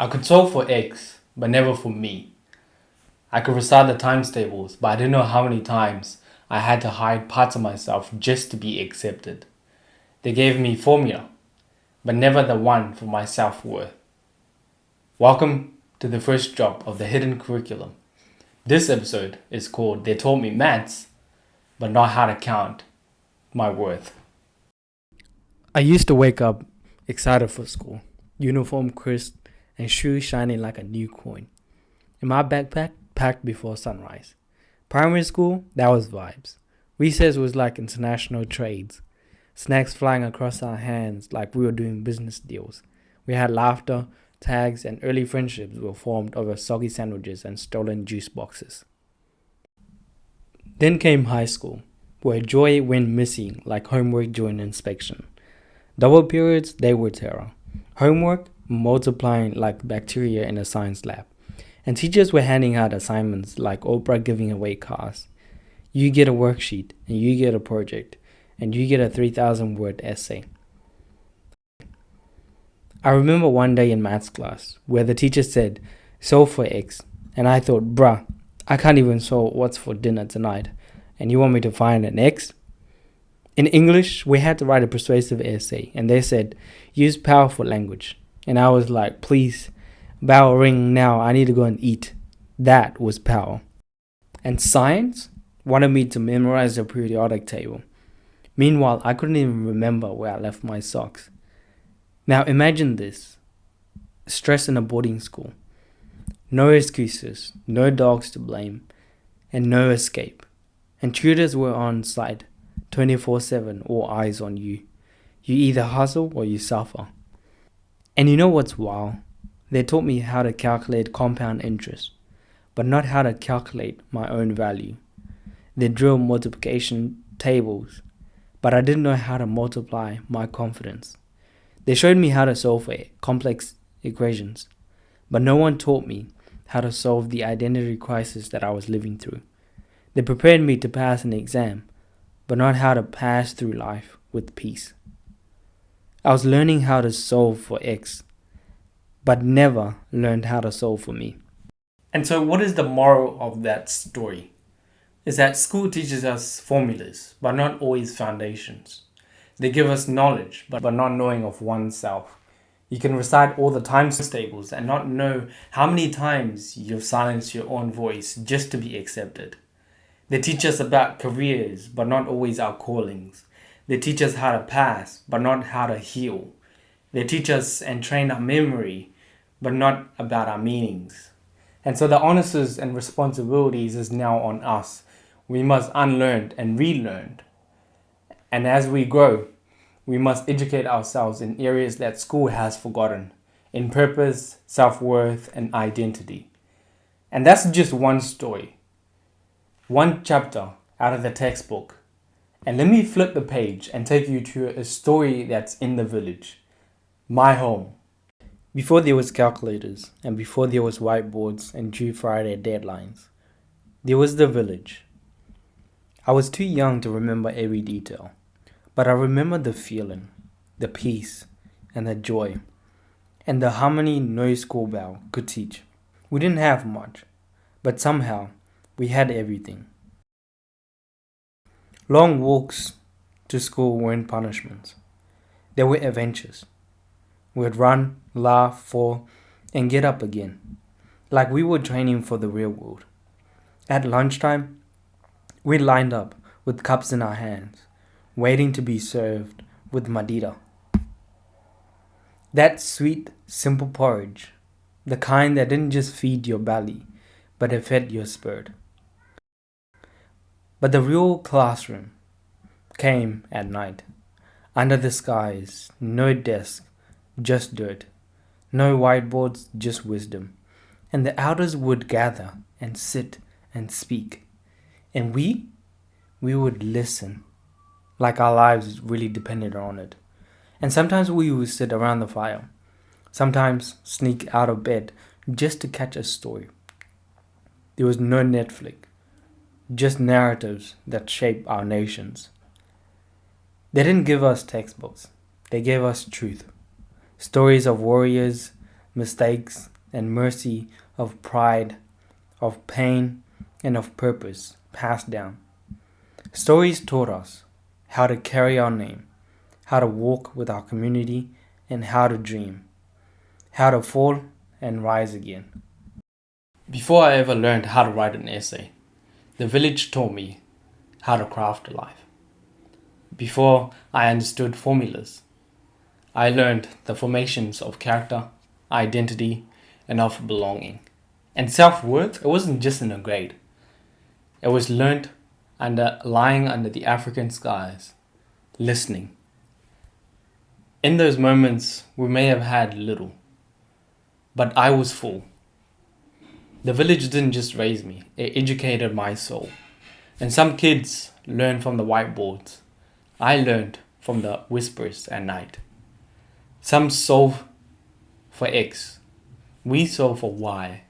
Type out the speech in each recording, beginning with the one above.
I could solve for X, but never for me. I could recite the times tables, but I didn't know how many times I had to hide parts of myself just to be accepted. They gave me formula, but never the one for my self-worth. Welcome to the first drop of the hidden curriculum. This episode is called They Taught Me Maths, but not how to count my worth. I used to wake up excited for school, uniform crisp and shoes shining like a new coin. In my backpack, packed before sunrise. Primary school, that was vibes. Recess was like international trades. Snacks flying across our hands like we were doing business deals. We had laughter, tags, and early friendships were formed over soggy sandwiches and stolen juice boxes. Then came high school, where joy went missing like homework during inspection. Double periods, they were terror. Homework multiplying like bacteria in a science lab. And teachers were handing out assignments like Oprah giving away cars. You get a worksheet, and you get a project, and you get a 3,000-word essay. I remember one day in maths class where the teacher said, solve for X. And I thought, bruh, I can't even solve what's for dinner tonight. And you want me to find an X? In English, we had to write a persuasive essay, and they said, use powerful language. And I was like, please, bell ring now, I need to go and eat. That was power. And science wanted me to memorize the periodic table. Meanwhile, I couldn't even remember where I left my socks. Now imagine this. Stress in a boarding school. No excuses, no dogs to blame, and no escape. And tutors were on site, 24/7, all eyes on you. You either hustle or you suffer. And you know what's wild? They taught me how to calculate compound interest, but not how to calculate my own value. They drilled multiplication tables, but I didn't know how to multiply my confidence. They showed me how to solve for complex equations, but no one taught me how to solve the identity crisis that I was living through. They prepared me to pass an exam, but not how to pass through life with peace. I was learning how to solve for X, but never learned how to solve for me. And so what is the moral of that story? Is that school teaches us formulas, but not always foundations. They give us knowledge, but not knowing of oneself. You can recite all the times tables and not know how many times you've silenced your own voice just to be accepted. They teach us about careers, but not always our callings. They teach us how to pass, but not how to heal. They teach us and train our memory, but not about our meanings. And so the onus and responsibilities is now on us. We must unlearn and relearn. And as we grow, we must educate ourselves in areas that school has forgotten, in purpose, self-worth, and identity. And that's just one story, one chapter out of the textbook. And let me flip the page and take you to a story that's in the village, my home. Before there was calculators, and before there was whiteboards and due Friday deadlines, there was the village. I was too young to remember every detail, but I remember the feeling, the peace, and the joy, and the harmony no school bell could teach. We didn't have much, but somehow we had everything. Long walks to school weren't punishments. They were adventures. We'd run, laugh, fall, and get up again, like we were training for the real world. At lunchtime, we lined up with cups in our hands, waiting to be served with madira. That sweet, simple porridge, the kind that didn't just feed your belly, but it fed your spirit. But the real classroom came at night, under the skies, no desk, just dirt, no whiteboards, just wisdom. And the elders would gather and sit and speak. And we would listen, like our lives really depended on it. And sometimes we would sit around the fire, sometimes sneak out of bed just to catch a story. There was no Netflix, just narratives that shape our nations. They didn't give us textbooks, they gave us truth. Stories of warriors, mistakes, and mercy, of pride, of pain, and of purpose passed down. Stories taught us how to carry our name, how to walk with our community, and how to dream, how to fall and rise again. Before I ever learned how to write an essay, the village taught me how to craft a life. Before I understood formulas, I learned the formations of character, identity, and of belonging. And self-worth, it wasn't just in a grade. It was learnt lying under the African skies, listening. In those moments, we may have had little, but I was full. The village didn't just raise me, it educated my soul. And some kids learn from the whiteboards. I learned from the whispers at night. Some solve for X. We solve for why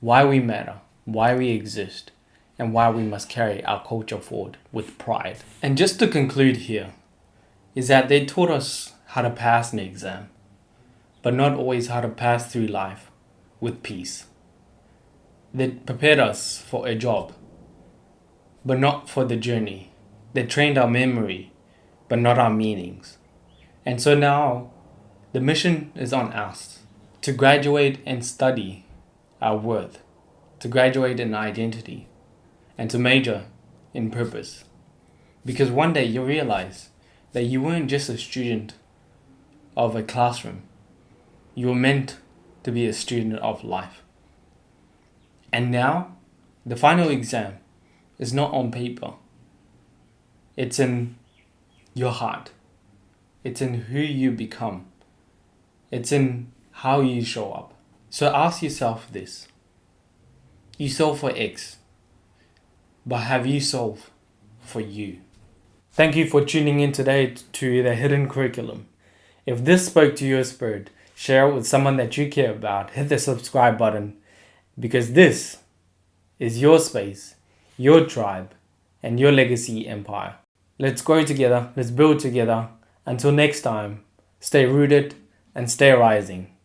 we matter, why we exist, and why we must carry our culture forward with pride. And just to conclude here, is that they taught us how to pass an exam, but not always how to pass through life with peace. They prepared us for a job, but not for the journey. They trained our memory, but not our meanings. And so now, the mission is on us to graduate and study our worth, to graduate in identity, and to major in purpose. Because one day you realize that you weren't just a student of a classroom, you were meant to be a student of life. And now, the final exam is not on paper. It's in your heart. It's in who you become. It's in how you show up. So ask yourself this. You solve for X, but have you solved for you? Thank you for tuning in today to the Hidden Curriculum. If this spoke to your spirit, share it with someone that you care about. Hit the subscribe button, because this is your space, your tribe, and your legacy empire. Let's grow together. Let's build together. Until next time, stay rooted and stay rising.